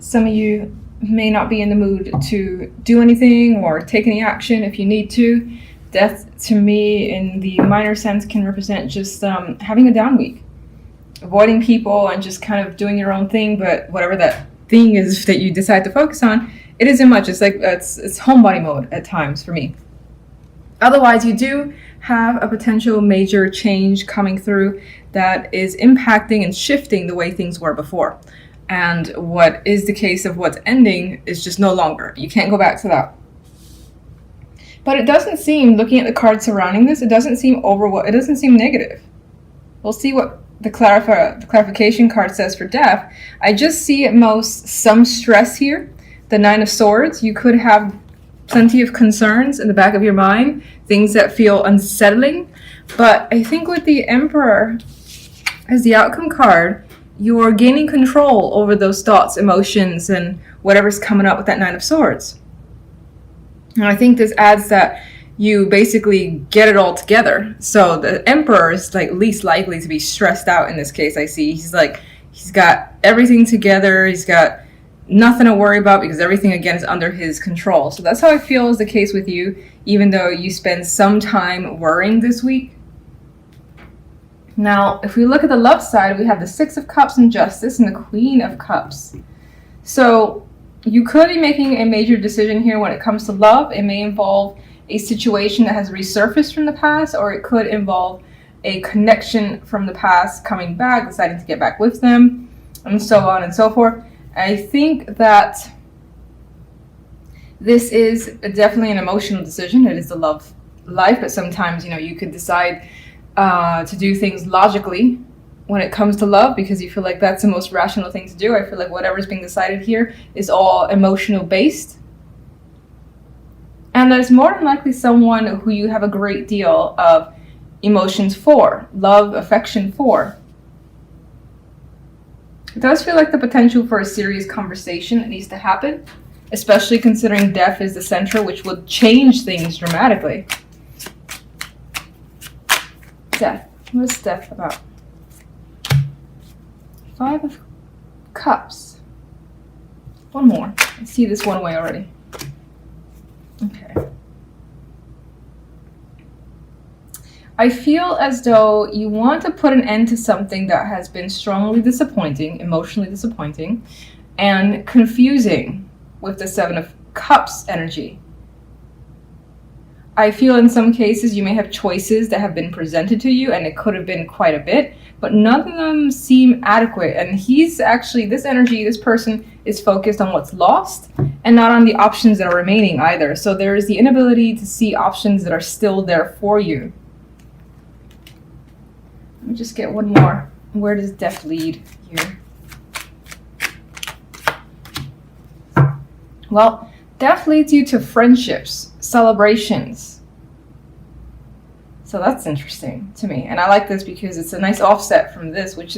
some of you may not be in the mood to do anything or take any action if you need to. Death, to me, in the minor sense, can represent just having a down week. Avoiding people and just kind of doing your own thing, but whatever that thing is that you decide to focus on, it isn't much. It's like it's homebody mode at times for me. Otherwise, you do have a potential major change coming through that is impacting and shifting the way things were before. And what is the case of what's ending is just no longer. You can't go back to that. But it doesn't seem, looking at the cards surrounding this, it doesn't seem it doesn't seem negative. We'll see what the clarification card says for death. I just see at most some stress here. The Nine of Swords, you could have plenty of concerns in the back of your mind, things that feel unsettling. But I think with the Emperor as the outcome card, you're gaining control over those thoughts, emotions, and whatever's coming up with that Nine of Swords. And I think this adds that you basically get it all together. So the Emperor is like least likely to be stressed out in this case. I see he's got everything together. He's got nothing to worry about because everything again is under his control. So that's how I feel is the case with you, even though you spend some time worrying this week. Now, if we look at the love side, we have the Six of Cups and Justice and the Queen of Cups. So you could be making a major decision here when it comes to love. It may involve a situation that has resurfaced from the past, or it could involve a connection from the past coming back, deciding to get back with them, and so on and so forth. I think that this is definitely an emotional decision. It is the love life, but sometimes, you could decide to do things logically when it comes to love because you feel like that's the most rational thing to do. I feel like whatever's being decided here is all emotional based. And there's more than likely someone who you have a great deal of emotions for, love, affection for. It does feel like the potential for a serious conversation that needs to happen, especially considering death is the center, which would change things dramatically. Death. What is death about? Five of Cups. One more. I see this one way already. Okay. I feel as though you want to put an end to something that has been strongly disappointing, emotionally disappointing, and confusing with the Seven of Cups energy. I feel in some cases you may have choices that have been presented to you, and it could have been quite a bit, but none of them seem adequate. And this person is focused on what's lost and not on the options that are remaining either. So there is the inability to see options that are still there for you. Let me just get one more. Where does death lead here? Well, death leads you to friendships, celebrations. So that's interesting to me. And I like this because it's a nice offset from this, which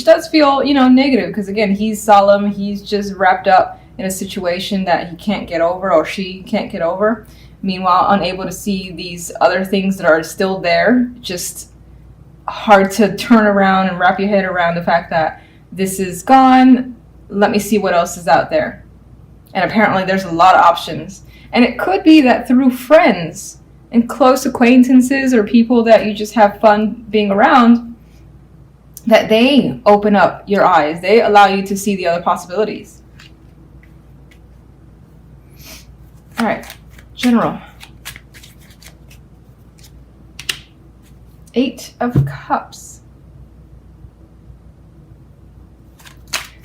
does feel, negative. Because again, he's solemn. He's just wrapped up in a situation that he can't get over or she can't get over. Meanwhile, unable to see these other things that are still there, just hard to turn around and wrap your head around the fact that this is gone. Let me see what else is out there. And apparently there's a lot of options. And it could be that through friends and close acquaintances or people that you just have fun being around, that they open up your eyes. They allow you to see the other possibilities. All right, General. Eight of Cups.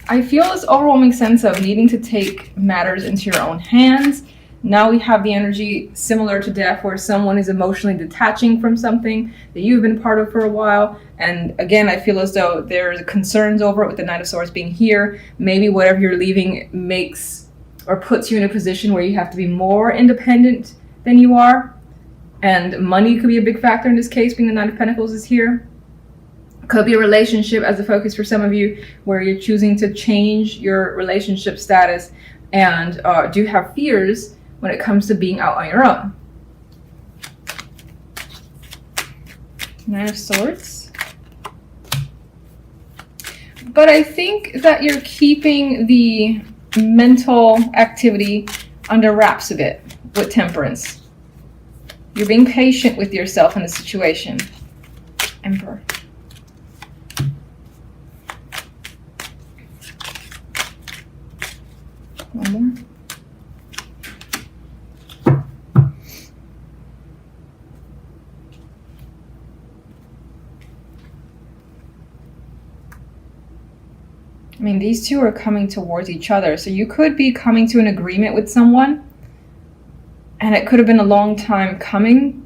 I feel this overwhelming sense of needing to take matters into your own hands. Now we have the energy similar to death where someone is emotionally detaching from something that you've been part of for a while. And again, I feel as though there's concerns over it with the Knight of Swords being here. Maybe whatever you're leaving makes or puts you in a position where you have to be more independent than you are. And money could be a big factor in this case, being the Nine of Pentacles is here. Could be a relationship as a focus for some of you where you're choosing to change your relationship status and do have fears when it comes to being out on your own. Nine of Swords. But I think that you're keeping the mental activity under wraps a bit with Temperance. You're being patient with yourself in the situation. Emperor. One more. I mean, these two are coming towards each other. So you could be coming to an agreement with someone, and it could have been a long time coming.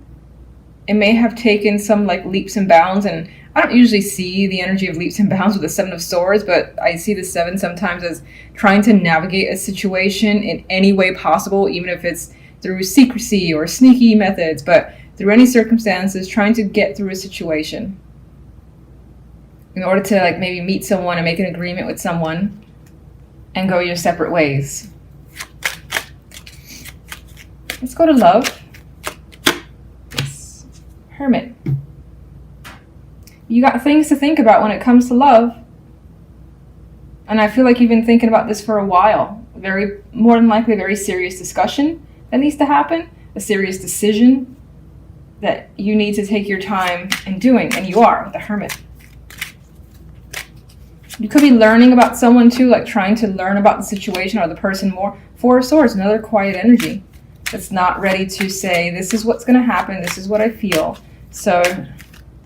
It may have taken some like leaps and bounds, and I don't usually see the energy of leaps and bounds with the Seven of Swords, but I see the Seven sometimes as trying to navigate a situation in any way possible, even if it's through secrecy or sneaky methods, but through any circumstances, trying to get through a situation in order to like maybe meet someone and make an agreement with someone and go your separate ways. Let's go to love. Yes. Hermit. You got things to think about when it comes to love. And I feel like you've been thinking about this for a while. More than likely a very serious discussion that needs to happen. A serious decision that you need to take your time in doing. And you are, the Hermit. You could be learning about someone too, like trying to learn about the situation or the person more. Four of Swords, another quiet energy that's not ready to say, this is what's going to happen, this is what I feel. So,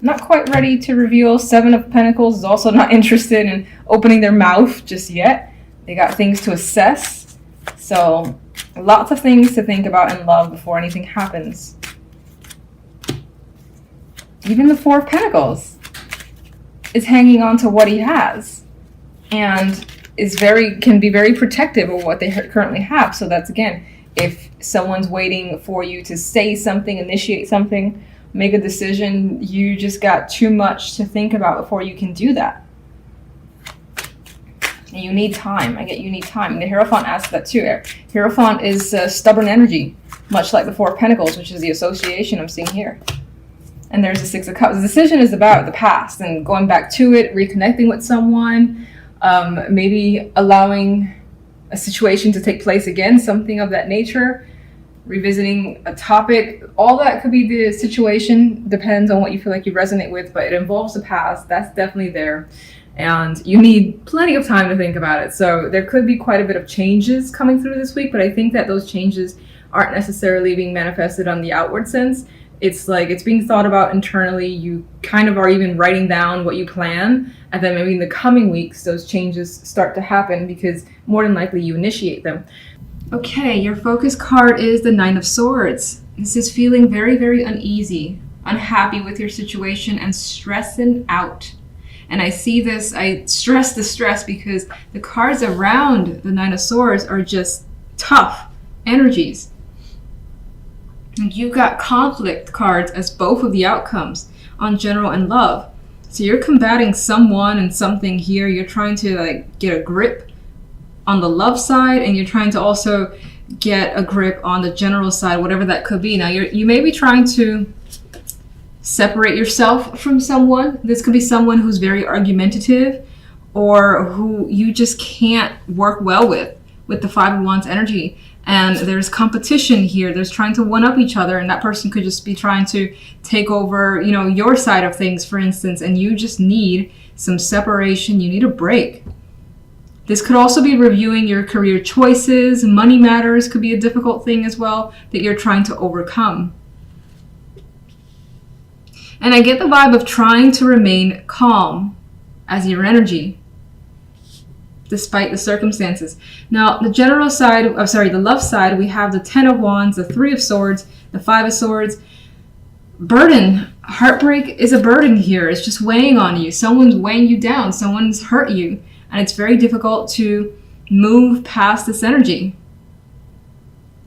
not quite ready to reveal. Seven of Pentacles is also not interested in opening their mouth just yet. They got things to assess. So, lots of things to think about in love before anything happens. Even the Four of Pentacles is hanging on to what he has. And can be very protective of what they currently have. So that's, again, if someone's waiting for you to say something, initiate something, make a decision, you just got too much to think about before you can do that. And you need time. I get you need time. And the Hierophant asks that too. Hierophant is stubborn energy, much like the Four of Pentacles, which is the association I'm seeing here. And there's the Six of Cups. The decision is about the past and going back to it, reconnecting with someone, maybe allowing a situation to take place again, something of that nature, revisiting a topic. All that could be the situation. Depends on what you feel like you resonate with, but it involves the past. That's definitely there. And you need plenty of time to think about it. So there could be quite a bit of changes coming through this week, but I think that those changes aren't necessarily being manifested on the outward sense. It's like it's being thought about internally. You kind of are even writing down what you plan, and then maybe in the coming weeks those changes start to happen because more than likely you initiate them. Okay, your focus card is the Nine of Swords. This is feeling very, very uneasy, unhappy with your situation, and stressing out. And I see this, I stress the stress because the cards around the Nine of Swords are just tough energies. You've got conflict cards as both of the outcomes on general and love. So you're combating someone and something here. You're trying to like get a grip on the love side, and you're trying to also get a grip on the general side, whatever that could be. Now you may be trying to separate yourself from someone. This could be someone who's very argumentative or who you just can't work well with the Five of Wands energy. And there's competition here. There's trying to one-up each other, and that person could just be trying to take over, your side of things, for instance, and you just need some separation. You need a break. This could also be reviewing your career choices. Money matters could be a difficult thing as well that you're trying to overcome. And I get the vibe of trying to remain calm as your energy, despite the circumstances. Now, the general side, the love side, we have the Ten of Wands, the Three of Swords, the Five of Swords. Burden. Heartbreak is a burden here. It's just weighing on you. Someone's weighing you down. Someone's hurt you. And it's very difficult to move past this energy.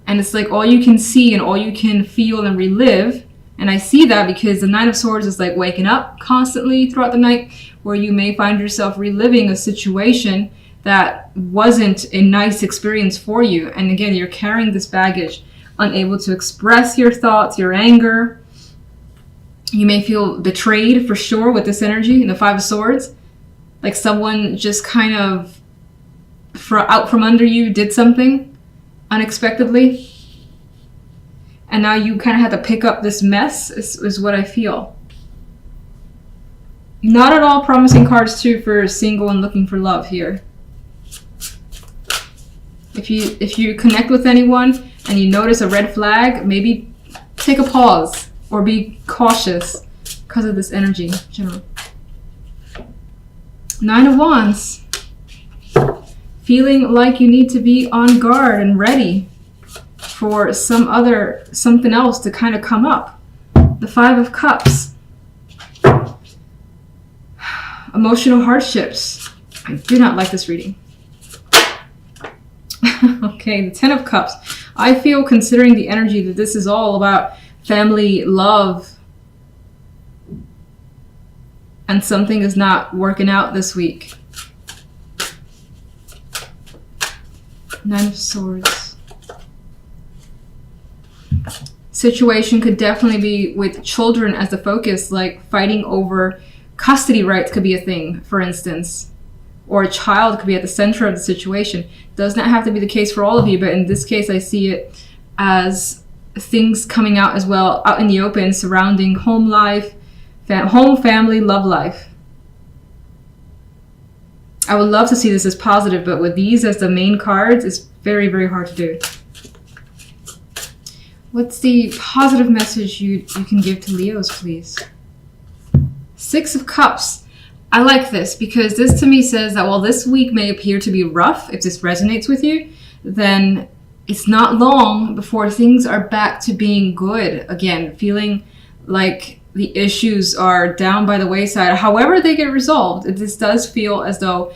And it's like all you can see and all you can feel and relive. And I see that because the Nine of Swords is like waking up constantly throughout the night, where you may find yourself reliving a situation that wasn't a nice experience for you. And again, you're carrying this baggage, unable to express your thoughts, your anger. You may feel betrayed for sure with this energy in the Five of Swords. Like someone just kind of out from under you, did something unexpectedly, and now you kind of had to pick up this mess, is what I feel. Not at all promising cards too for single and looking for love here. If you connect with anyone and you notice a red flag, maybe take a pause or be cautious because of this energy in general. 9 of Wands. Feeling like you need to be on guard and ready for something else to kind of come up. The 5 of Cups. Emotional hardships. I do not like this reading. Okay, the 10 of Cups. I feel, considering the energy, that this is all about family, love, and something is not working out this week. 9 of Swords. Situation could definitely be with children as the focus, like fighting over custody rights could be a thing, for instance. Or a child could be at the center of the situation. Does not have to be the case for all of you, but in this case I see it as things coming out as well, out in the open, surrounding home life, home, family, love life. I would love to see this as positive, but with these as the main cards, it's very, very hard to do. What's the positive message you can give to Leos, please? 6 of Cups. I like this because this to me says that while this week may appear to be rough, if this resonates with you, then it's not long before things are back to being good again, feeling like the issues are down by the wayside. However they get resolved, this does feel as though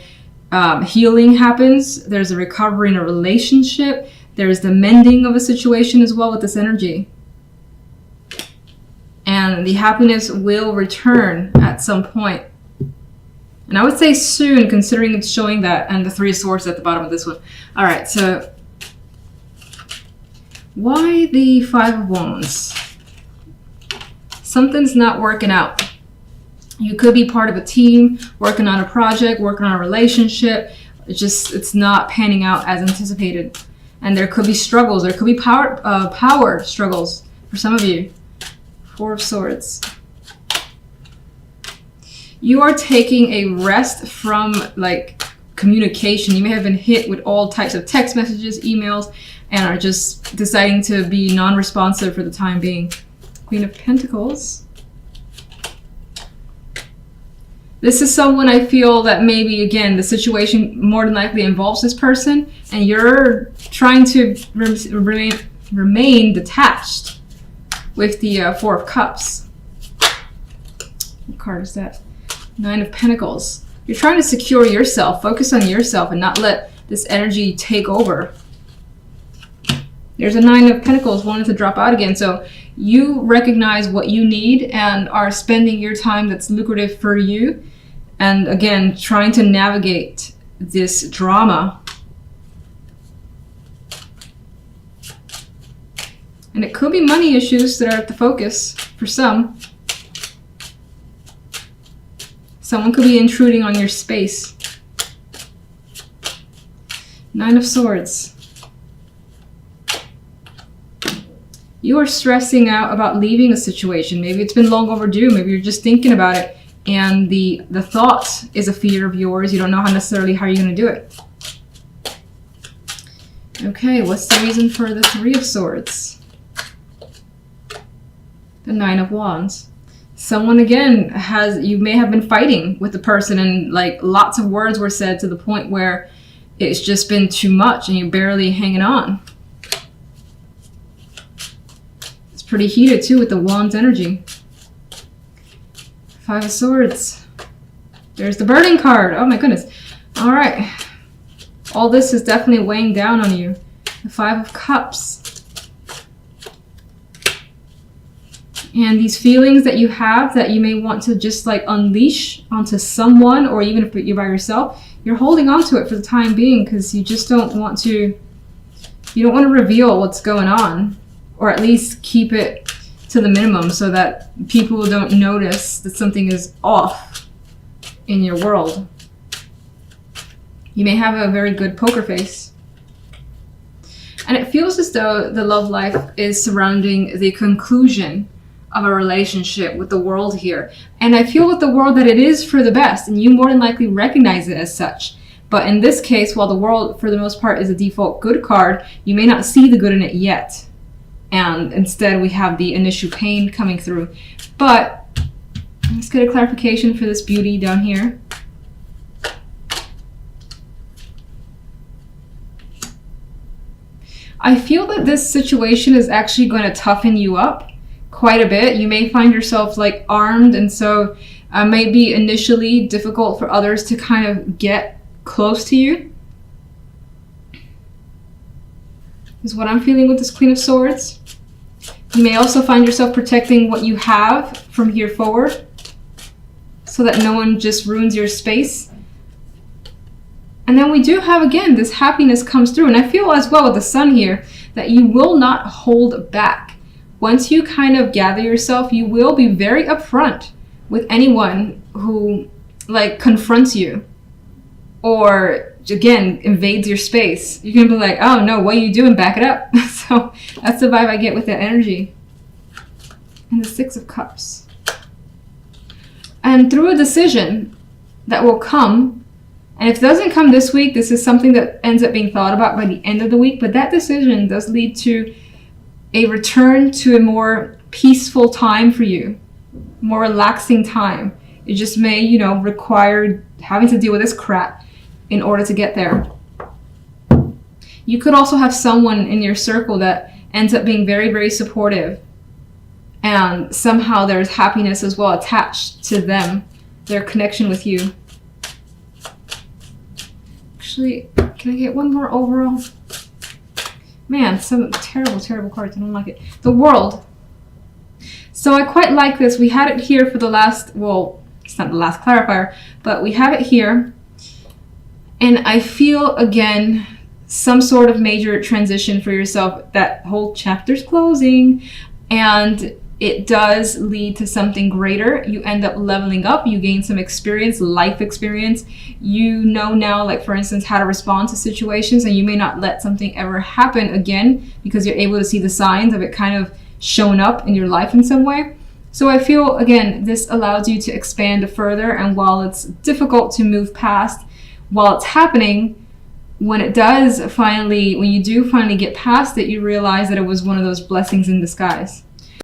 healing happens. There's a recovery in a relationship. There's the mending of a situation as well with this energy. And the happiness will return at some point. And I would say soon, considering it's showing that, and the 3 of Swords at the bottom of this one. All right, so why the 5 of Wands? Something's not working out. You could be part of a team, working on a project, working on a relationship. It's not panning out as anticipated. And there could be struggles. There could be power struggles for some of you. 4 of Swords. You are taking a rest from like communication. You may have been hit with all types of text messages, emails, and are just deciding to be non-responsive for the time being. Queen of Pentacles. This is someone I feel that maybe, again, the situation more than likely involves this person, and you're trying to remain detached with the 4 of Cups. What card is that? 9 of Pentacles. You're trying to secure yourself, focus on yourself, and not let this energy take over. There's a 9 of Pentacles wanting to drop out again. So you recognize what you need and are spending your time that's lucrative for you. And again, trying to navigate this drama. And it could be money issues that are at the focus for some. Someone could be intruding on your space. 9 of Swords. You are stressing out about leaving a situation. Maybe it's been long overdue. Maybe you're just thinking about it. And the thought is a fear of yours. You don't know necessarily how you're going to do it. Okay, what's the reason for the 3 of Swords? The 9 of Wands. Someone, again, you may have been fighting with the person, and like lots of words were said to the point where it's just been too much and you're barely hanging on. It's pretty heated too with the Wands energy. 5 of Swords. There's the burning card. Oh my goodness. All right. All this is definitely weighing down on you. The 5 of Cups. And these feelings that you have that you may want to just like unleash onto someone, or even if you're by yourself, you're holding on to it for the time being because you just don't want to, you don't want to reveal what's going on, or at least keep it to the minimum so that people don't notice that something is off in your world. You may have a very good poker face. And it feels as though the love life is surrounding the conclusion of a relationship with the world here. And I feel with the world that it is for the best, and you more than likely recognize it as such. But in this case, while the world for the most part is a default good card, you may not see the good in it yet. And instead we have the initial pain coming through. But let's get a clarification for this beauty down here. I feel that this situation is actually going to toughen you up quite a bit. You may find yourself like armed, and so it may be initially difficult for others to kind of get close to you. Is what I'm feeling with this Queen of Swords. You may also find yourself protecting what you have from here forward so that no one just ruins your space. And then we do have, again, this happiness comes through. And I feel as well with the Sun here that you will not hold back. Once you kind of gather yourself, you will be very upfront with anyone who like confronts you or, again, invades your space. You can be like, oh no, what are you doing? Back it up. So that's the vibe I get with that energy. And the Six of Cups. And through a decision that will come, and if it doesn't come this week, this is something that ends up being thought about by the end of the week. But that decision does lead to a return to a more peaceful time for you, more relaxing time. It just may, you know, require having to deal with this crap in order to get there. You could also have someone in your circle that ends up being very, very supportive. And somehow there's happiness as well attached to them, their connection with you. Actually, can I get one more overall? Man, some terrible, terrible cards. I don't like it. The World. So I quite like this. We had it here for the last, well, it's not the last clarifier, but we have it here. And I feel, again, some sort of major transition for yourself. That whole chapter's closing. And it does lead to something greater. You end up leveling up. You gain some experience, life experience. You know now, like for instance, how to respond to situations, and you may not let something ever happen again because you're able to see the signs of it kind of showing up in your life in some way. So I feel, again, this allows you to expand further. And while it's difficult to move past, while it's happening, when it does finally, when you do finally get past it, you realize that it was one of those blessings in disguise.